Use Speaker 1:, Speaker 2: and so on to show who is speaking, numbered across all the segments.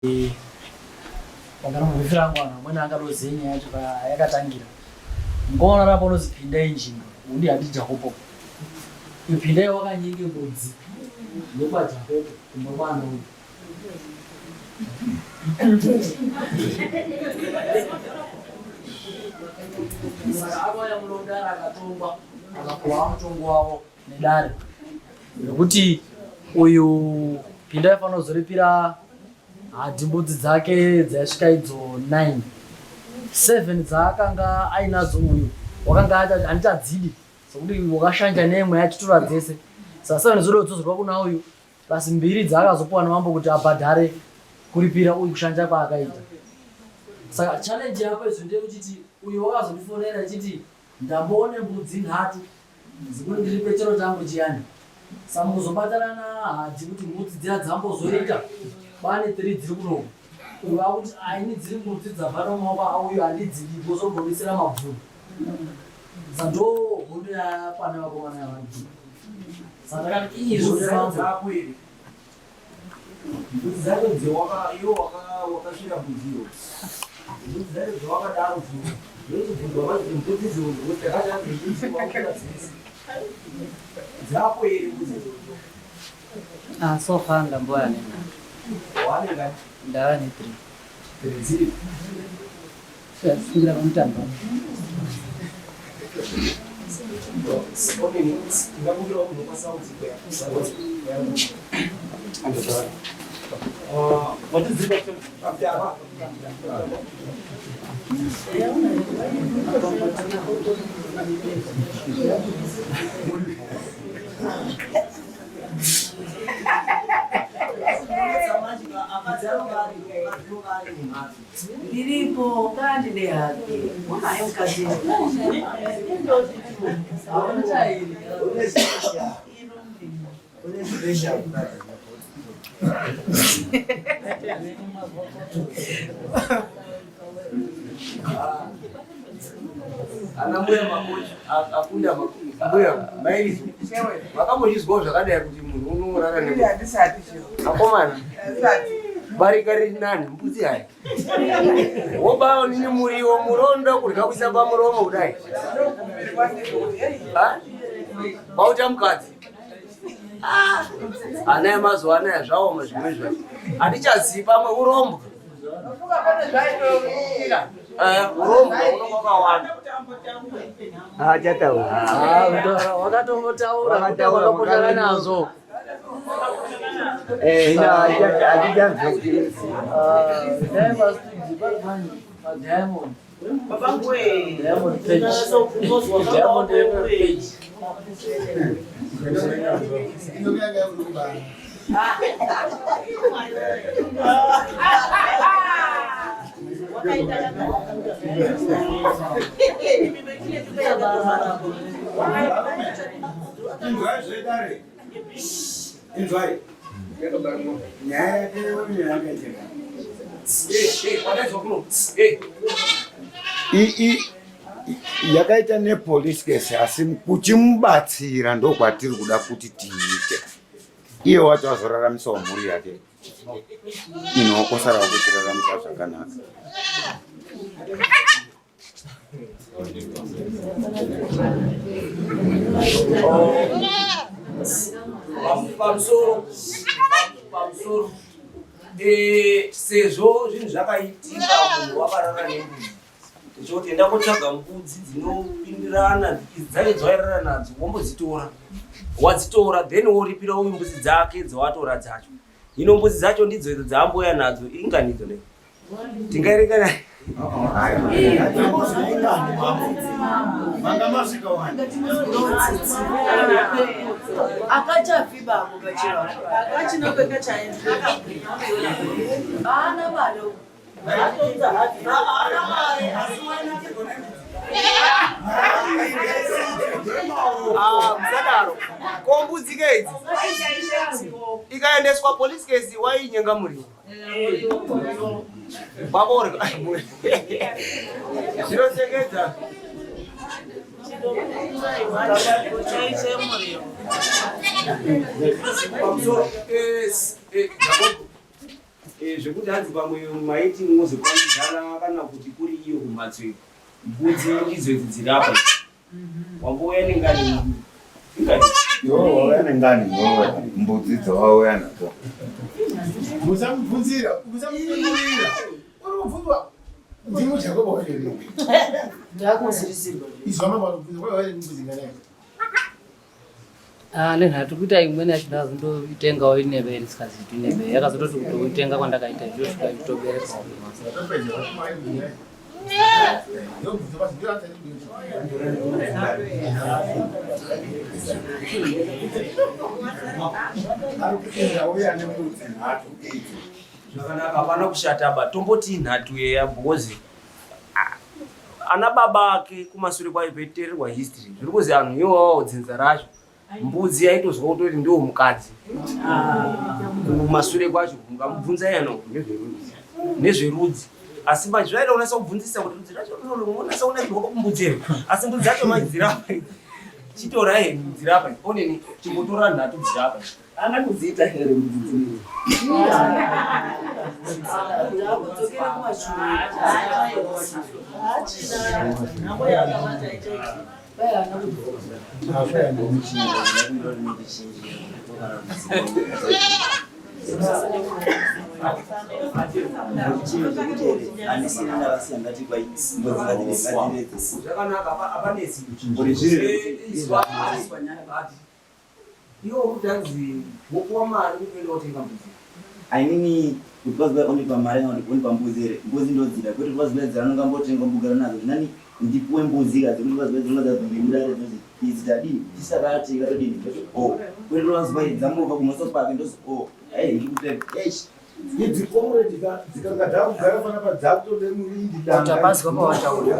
Speaker 1: Pangana mwana amweni akatoziye nyaya yacho yakatangira. Ngoona rapo unozi Phindai Njinga, undi hatijakopo. Phindai wakanyenge mbudzi ndopajakopo kumwana uyu. Saka akauya mulondara akatongwa akapuwa mutongo wavo nedare nekuti uyu Phindai afanira kuzoripira mbudzi dzake dzaisvika idzo 9. 7 dzaakanga ainadzo uyu wakanga handichadzidi sekuti wakashanja neimwe yachitora dzese. Saka 7 zoda kudzozerwa kuna uyu basi 2 dzaakazopuwa namambo kuti abhadhare kuripira uyu kushanja kwaakaita. Saka challenge yapa izvo ndeyekuti uyu wakazondifonera achiti ndamboone mbudzi 3 dzikuti ndiripe chero changu chiyani. Saka mukuzobatanana hadhi kuti mbudzi dziya dzambozoita bane 3 dziri kuno. Uyu wakuti aini dziri mbudzi dzabva nomaoko auyu handidziripo zobhodisira mabvuni. Saka ndo hondo yapana vakomana yavantu. Saka ndakati izvo zvaako iri. Mbudzi dzacho wakasvira mbudziyo. Mbudzi dzacho dzawakadaro dzokubvunzwa kuti mbudzi dziri dzako iri mbudzi idzodzo.
Speaker 2: So far ndamboya nena.
Speaker 1: Wanenga
Speaker 2: Ndava ne 3.
Speaker 1: dziri.
Speaker 2: Kusvikira pamutambo.
Speaker 1: Okay, ndakubira kuti ndokwasaudzi kweya. What is the question?
Speaker 3: Diripo kandi de hake. Mwana yokati.
Speaker 1: Ana mbuya makochi akunda mbuya maili vakambozvizwawo zvakadai kuti munhu unorara ne akomana barika riri nani mbudzi hai wobawo nini muriwo murondo kurya kuisa pamuromo kudai bauta mukadzi ana emazuva anaya zvaoma zvimwe zvacho hatichazivi pamwe urombo urombo unonga wakawanda
Speaker 2: Wakatombotaura wakakoshana nazo.
Speaker 1: Diamond.
Speaker 3: Diamond
Speaker 1: page.
Speaker 4: Yakaita nepolice case asi kuchimubatsira ndokwatiri kuda kuti tiite. Iye wacho azoraramisawo mhuri yake osarawo kuchiraramisa zvakanaka.
Speaker 1: Pamusoro sezvo zvinhu zvakaitika munhu wakarara nembudzi kuti enda kotsvaga mbudzi dzinopindirana dzake dzawairara nadzo wadzitora then woripira uyu mbudzi dzake dzawatora dzacho. Hino mbudzi dzacho ndidzo idzo dzaamboya nadzo inganidzo ne tingaireka
Speaker 3: akachafiba mukachira akachina kwekachaenda ana bado
Speaker 1: msadaro kombudzi kedzi ikaendeswa police case wainyenga muriwo baborga zvinosekedza
Speaker 5: zvekuti hanzi pamwe maiti mwozokwanidzana kana kuti kuri iyo kumhatso iyo mbudzi ndidzo idzi dzirapa wambouya nengani
Speaker 4: wauya nengani mbudzi dzawauya nadzo
Speaker 6: musamubvunzira musamupindurira unobvunzwa ndimo chakoba here
Speaker 3: ndakuzirisirwa
Speaker 6: izwa mabvunza kwaiva mbudzi nganai
Speaker 2: nenhatu kuita imweni yacho ndazindoitengawo inebe ndisikaziti inebe yakazototi kutoitenga kwandakaita izvozvo ikatoberekawo
Speaker 5: zvakanaka hapana kushataba tomboti nhatu yeyambozi ana baba ake kumashure kwayo peitererwa history zviri kuzi anhu iwawo dzinza racho mbudzi yaitozwa kutoti ndiwo mukadzi kumashure kwacho mukamubvunza yano nezverudzi asi manje zvaida kunasa kubvunzisa kuti rudzi racho unasa kunakirwa kumbudzi here asi mbudzi dzacho manje dzirapa chitora he dzirapa oneni chingotora nhatu dzirapa angatodziita here mbudzi
Speaker 7: ainini kuti vaziva only pamari kana kuti pambudzi here mbudzi ndodzida kuti vaziva dzaanongambotenga mbugara nadzo nani ndipuwe mbudzi kadzi kuti vaziva dzinongadzadzimbimudare dzozi idzi tadii tisakati katodini kuti vaziva dzambobva kumoso pake ndozi ndikuteka
Speaker 6: idzi komuredi dzikanga dzakugara panapa dzakutode murindi
Speaker 2: utapazwa pawataura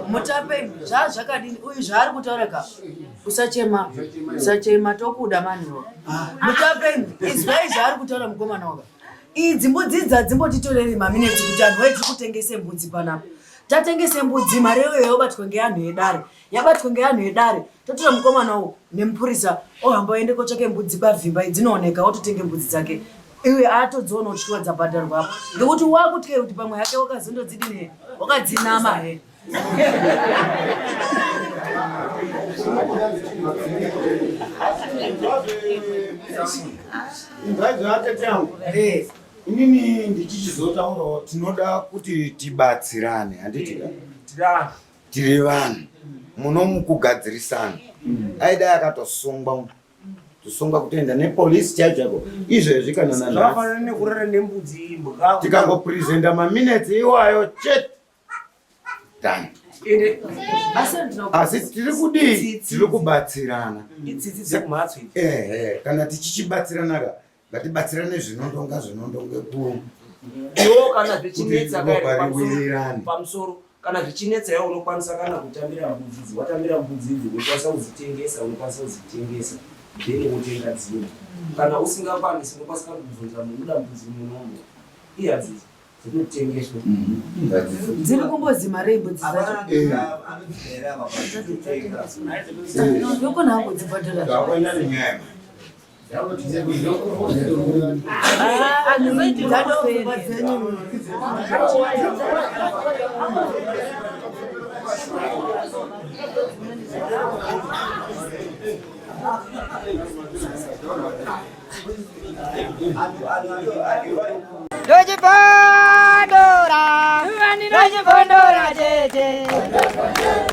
Speaker 3: mutape zvazvakadini uyu zvaari kutaura ka usachema tokuda maniwo mutape izwai zvaari kutaura mukomana waka idzi mbudzi dzadzimbotitoleri mamineti kuti anhu waiti kutengese mbudzi panapa tatengese mbudzi mari iyo yabatwa ngeanhu edare yabatwa ngeanhu edare totora mukomana wo nemupurisa ohamba oende kotsvake mbudzi pavhimba dzinooneka ototenge mbudzi dzake iwe atodziona kuti shiwa dzabhadharwa apo ngekuti wakutye kuti pamwe yake wakazondodzidine wakadzinama he
Speaker 4: ingaizvatetangu inini ndichichizotaurawo tinoda kuti tibatsirane handiti tiri vanhu muno mukugadzirisana aida akatosungwa tusungwa kutoenda nepolisi chaichako izvezvi kana
Speaker 5: zvakafanana nekurara nembudzi
Speaker 4: tikangoprezenda maminetsi iwayo chete dani asi tiri kudii tiri kubatsirana
Speaker 5: itsitsi dzekumhatso
Speaker 4: kana tichichibatsiranaka ngatibatsirane zvinondonga
Speaker 5: iwo kana zvichinetsa pamusoro kana zvichinetsa iwo unokwanisa kana kutambira mbudzi watambira mbudzi idzi unokwanisa kudzitengesa unokwanisa kudzitengesa then wotenga dzimwe kana usingakwanisi unokwanisa kubvunza munoda mbudzi munomu iyadzidzi dzinotengeswa
Speaker 3: dziri kumbozima mbudzi dzacho ndokona hangu dzibhadhara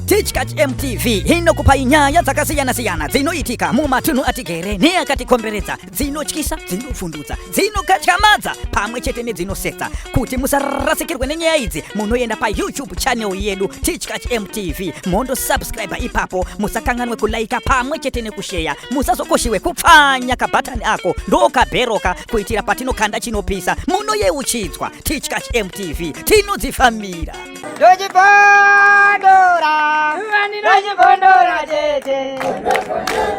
Speaker 8: Teachcat MTV inokupa inyaya dzakasiyana-siyana dzinoitika mumatunhu atigere neakatikomberedza, dzinotyisa, dzinofundutsa, dzinokatyamadza pamwe chete nedzinosetsa. Kuti musarasikirwe nenyaya idzi munoenda paYouTube channel yedu Teachcat MTV mondo subscribe ipapo, musakanganwe kulaika pamwe chete nekushare, musazokoshiwe kupfanya kabhatani ako ndokabheroka kuitira patinokanda chinopisa munoyeuchidzwa. Teachcat MTV tinodzifambira. Dojibondora, tete.